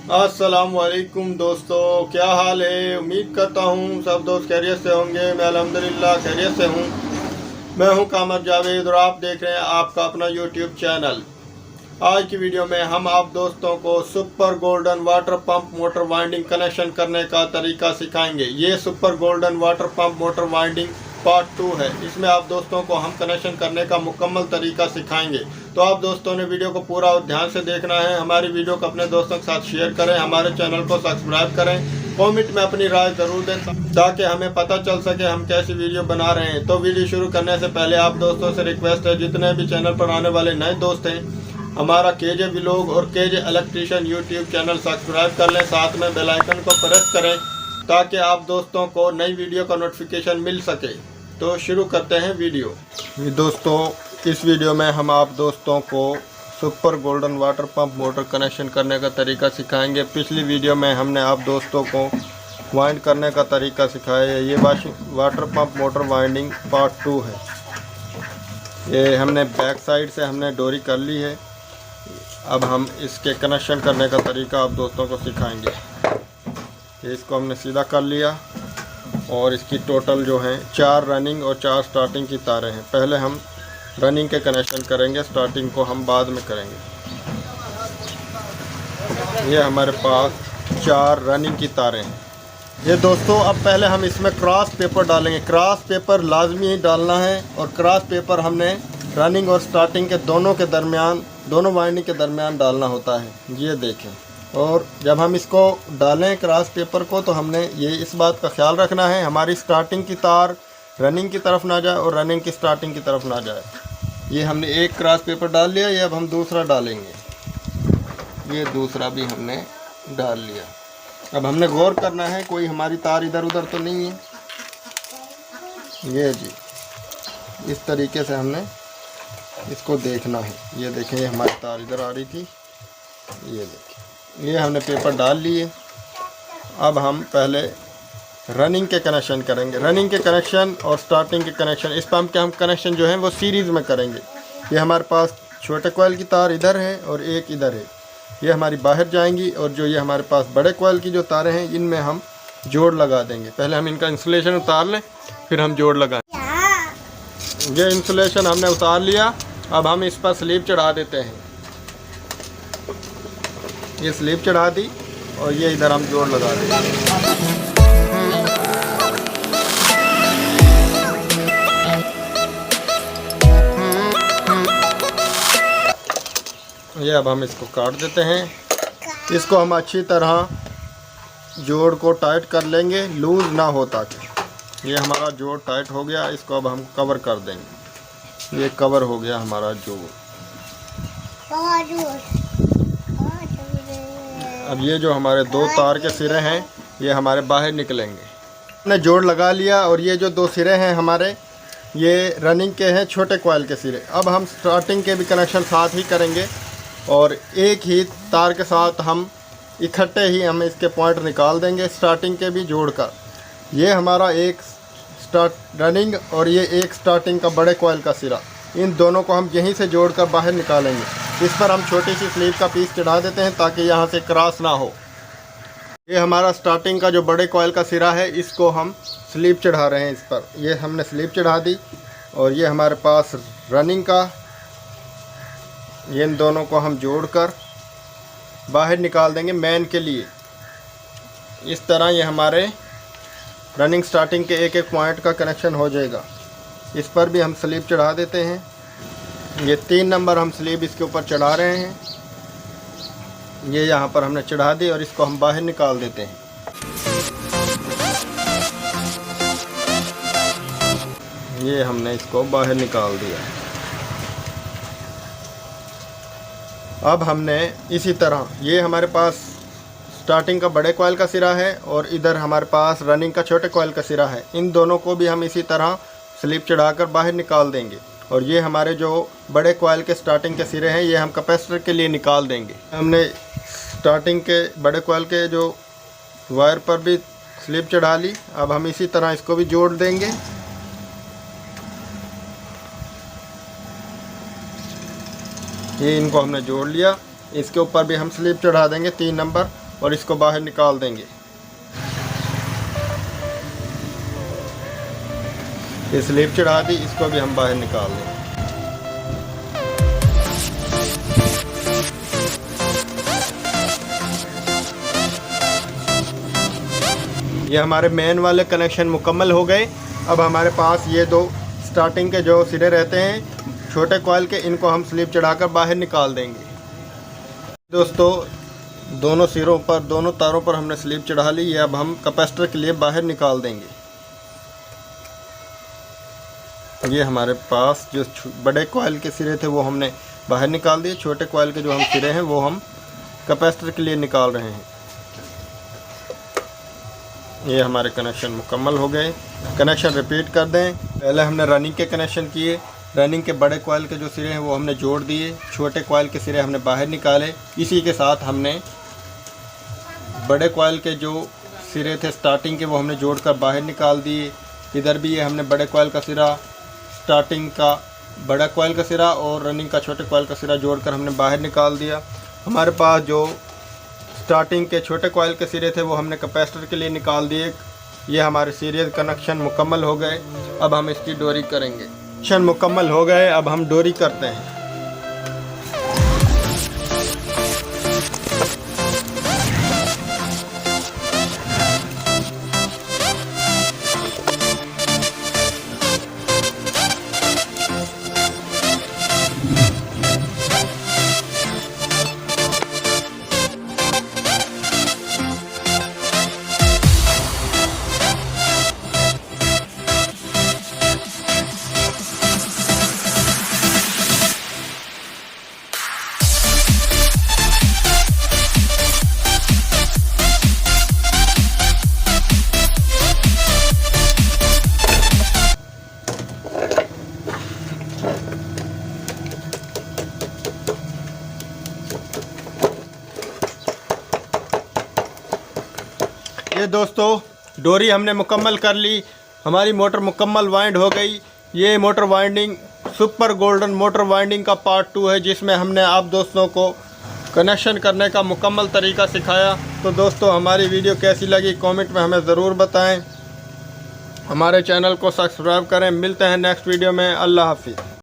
अस्सलामुअलैकुम दोस्तों, क्या हाल है। उम्मीद करता हूँ सब दोस्त खैरियत से होंगे। मैं अल्हम्दुलिल्लाह खैरियत से हूँ। मैं हूँ कामर जावेद और आप देख रहे हैं आपका अपना यूट्यूब चैनल। आज की वीडियो में हम आप दोस्तों को super golden water pump motor winding connection करने का तरीका सिखाएंगे। ये super golden water pump motor winding part 2 है। इसमें आप दोस्तों को हम कनेक्शन करने का मुकम्मल तरीका सिखाएंगे। तो आप दोस्तों ने वीडियो को पूरा और ध्यान से देखना है। हमारी वीडियो को अपने दोस्तों के साथ शेयर करें, हमारे चैनल को सब्सक्राइब करें, कमेंट में अपनी राय जरूर दें ताकि हमें पता चल सके हम कैसी वीडियो बना रहे हैं। तो वीडियो शुरू करने से पहले आप दोस्तों से रिक्वेस्ट है, जितने भी चैनल पर आने वाले नए दोस्त हैं, हमारा केजे व्लॉग और KJ electrician YouTube channel subscribe कर लें, साथ में बेल आइकन को प्रेस करें ताकि आप दोस्तों को नई वीडियो का नोटिफिकेशन मिल सके। तो शुरू करते हैं वीडियो। दोस्तों, इस वीडियो में हम आप दोस्तों को super golden water pump motor connection करने का तरीका सिखाएंगे। पिछली वीडियो में हमने आप दोस्तों को वाइंड करने का तरीका सिखाया है। ये water pump motor winding part 2 है। ये हमने बैक साइड से हमने डोरी कर ली है। अब हम इसके कनेक्शन करने का तरीका आप दोस्तों को सिखाएंगे। इसको हमने सीधा कर लिया और इसकी टोटल जो है 4 रनिंग और 4 स्टार्टिंग की तारें हैं। पहले हम रनिंग के कनेक्शन करेंगे, स्टार्टिंग को हम बाद में करेंगे। ये हमारे पास 4 रनिंग की तारें हैं। ये दोस्तों, अब पहले हम इसमें क्रॉस पेपर डालेंगे। क्रॉस पेपर लाजमी ही डालना है और क्रॉस पेपर हमने रनिंग और स्टार्टिंग के दोनों के दरमियान, दोनों वाइंडिंग के दरमियान डालना होता है। ये देखें। और जब हम इसको डालें क्रॉस पेपर को, तो हमने ये इस बात का ख्याल रखना है हमारी स्टार्टिंग की तार रनिंग की तरफ ना जाए और रनिंग की स्टार्टिंग की तरफ ना जाए। ये हमने एक क्रॉस पेपर डाल लिया। ये अब हम दूसरा डालेंगे। ये दूसरा भी हमने डाल लिया। अब हमने गौर करना है कोई हमारी तार इधर उधर तो नहीं है। ये जी, इस तरीके से हमने इसको देखना है। ये देखें, ये हमारी तार इधर आ रही थी। ये देखें, ये हमने पेपर डाल लिए। अब हम पहले रनिंग के कनेक्शन करेंगे। रनिंग के कनेक्शन और स्टार्टिंग के कनेक्शन, इस पंप के हम कनेक्शन जो हैं वो सीरीज़ में करेंगे। ये हमारे पास छोटे कोयल की तार इधर है और एक इधर है। ये हमारी बाहर जाएंगी और जो ये हमारे पास बड़े कोयल की जो तारें हैं, इनमें हम जोड़ लगा देंगे। पहले हम इनका इंसुलेशन उतार लें, फिर हम जोड़ लगाएं। ये इंसुलेशन हमने उतार लिया। अब हम इस पर स्लीव चढ़ा देते हैं। ये स्लीव चढ़ा दी और ये इधर हम जोड़ लगा देंगे। ये अब हम इसको काट देते हैं। इसको हम अच्छी तरह जोड़ को टाइट कर लेंगे, लूज़ ना हो ताकि। ये हमारा जोड़ टाइट हो गया। इसको अब हम कवर कर देंगे। ये कवर हो गया हमारा जोड़। अब ये जो हमारे 2 तार के सिरे हैं, ये हमारे बाहर निकलेंगे। हमने जोड़ लगा लिया और ये जो 2 सिरे हैं हमारे, ये रनिंग के हैं, छोटे कॉइल के सिरे। अब हम स्टार्टिंग के भी कनेक्शन साथ ही करेंगे और एक ही तार के साथ हम इकट्ठे ही हम इसके पॉइंट निकाल देंगे, स्टार्टिंग के भी जोड़कर। ये हमारा एक स्टार्ट रनिंग और ये एक स्टार्टिंग का बड़े कॉइल का सिरा, इन दोनों को हम यहीं से जोड़कर बाहर निकालेंगे। इस पर हम छोटी सी स्लीव का पीस चढ़ा देते हैं ताकि यहाँ से क्रॉस ना हो। ये हमारा स्टार्टिंग का जो बड़े कॉइल का सिरा है, इसको हम स्लीव चढ़ा रहे हैं इस पर। ये हमने स्लीव चढ़ा दी और ये हमारे पास रनिंग का, ये इन दोनों को हम जोड़कर बाहर निकाल देंगे मेन के लिए। इस तरह ये हमारे रनिंग स्टार्टिंग के एक एक पॉइंट का कनेक्शन हो जाएगा। इस पर भी हम स्लीव चढ़ा देते हैं। ये 3 नंबर हम स्लीव इसके ऊपर चढ़ा रहे हैं। ये यहाँ पर हमने चढ़ा दी और इसको हम बाहर निकाल देते हैं। ये हमने इसको बाहर निकाल दिया। अब हमने इसी तरह, ये हमारे पास स्टार्टिंग का बड़े कॉइल का सिरा है और इधर हमारे पास रनिंग का छोटे कॉइल का सिरा है। इन दोनों को भी हम इसी तरह स्लीव चढ़ाकर बाहर निकाल देंगे। और ये हमारे जो बड़े कॉइल के स्टार्टिंग के सिरे हैं, ये हम कैपेसिटर के लिए निकाल देंगे। हमने स्टार्टिंग के बड़े कॉइल के जो वायर पर भी स्लीव चढ़ा ली। अब हम इसी तरह इसको भी जोड़ देंगे। ये इनको हमने जोड़ लिया। इसके ऊपर भी हम स्लीव चढ़ा देंगे 3 नंबर और इसको बाहर निकाल देंगे। ये स्लिप चढ़ा दी, इसको भी हम बाहर निकाल देंगे। ये हमारे मेन वाले कनेक्शन मुकम्मल हो गए। अब हमारे पास ये दो स्टार्टिंग के जो सिरे रहते हैं छोटे कॉइल के, इनको हम स्लिप चढ़ाकर बाहर निकाल देंगे। दोस्तों दोनों सिरों पर, दोनों तारों पर हमने स्लिप चढ़ा ली। ये अब हम कैपेसिटर के लिए बाहर निकाल देंगे। ये हमारे पास जो बड़े कॉइल के सिरे थे वो हमने बाहर निकाल दिए। छोटे कॉइल के जो हम सिरे हैं वो हम कैपेसिटर के लिए निकाल रहे हैं। ये हमारे कनेक्शन मुकम्मल हो गए। कनेक्शन रिपीट कर दें। पहले हमने रनिंग के कनेक्शन किए। रनिंग के बड़े कॉइल के जो सिरे हैं वो हमने जोड़ दिए। छोटे कॉइल के सिरे हमने बाहर निकाले। इसी के साथ हमने बड़े कॉइल के जो सिरे थे स्टार्टिंग के वो हमने जोड़कर बाहर निकाल दिए। इधर भी ये हमने बड़े कॉइल का सिरा, स्टार्टिंग का बड़ा कॉइल का सिरा और रनिंग का छोटे कॉइल का सिरा जोड़कर हमने बाहर निकाल दिया। हमारे पास जो स्टार्टिंग के छोटे कॉइल के सिरे थे वो हमने कैपेसिटर के लिए निकाल दिए। ये हमारे सीरीज कनेक्शन मुकम्मल हो गए। अब हम इसकी डोरी करेंगे। कनेक्शन मुकम्मल हो गए, अब हम डोरी करते हैं। ये दोस्तों डोरी हमने मुकम्मल कर ली। हमारी मोटर मुकम्मल वाइंड हो गई। ये motor winding super golden motor winding का पार्ट 2 है, जिसमें हमने आप दोस्तों को कनेक्शन करने का मुकम्मल तरीका सिखाया। तो दोस्तों हमारी वीडियो कैसी लगी कमेंट में हमें ज़रूर बताएं। हमारे चैनल को सब्सक्राइब करें। मिलते हैं नेक्स्ट वीडियो में। अल्लाह हाफिज़।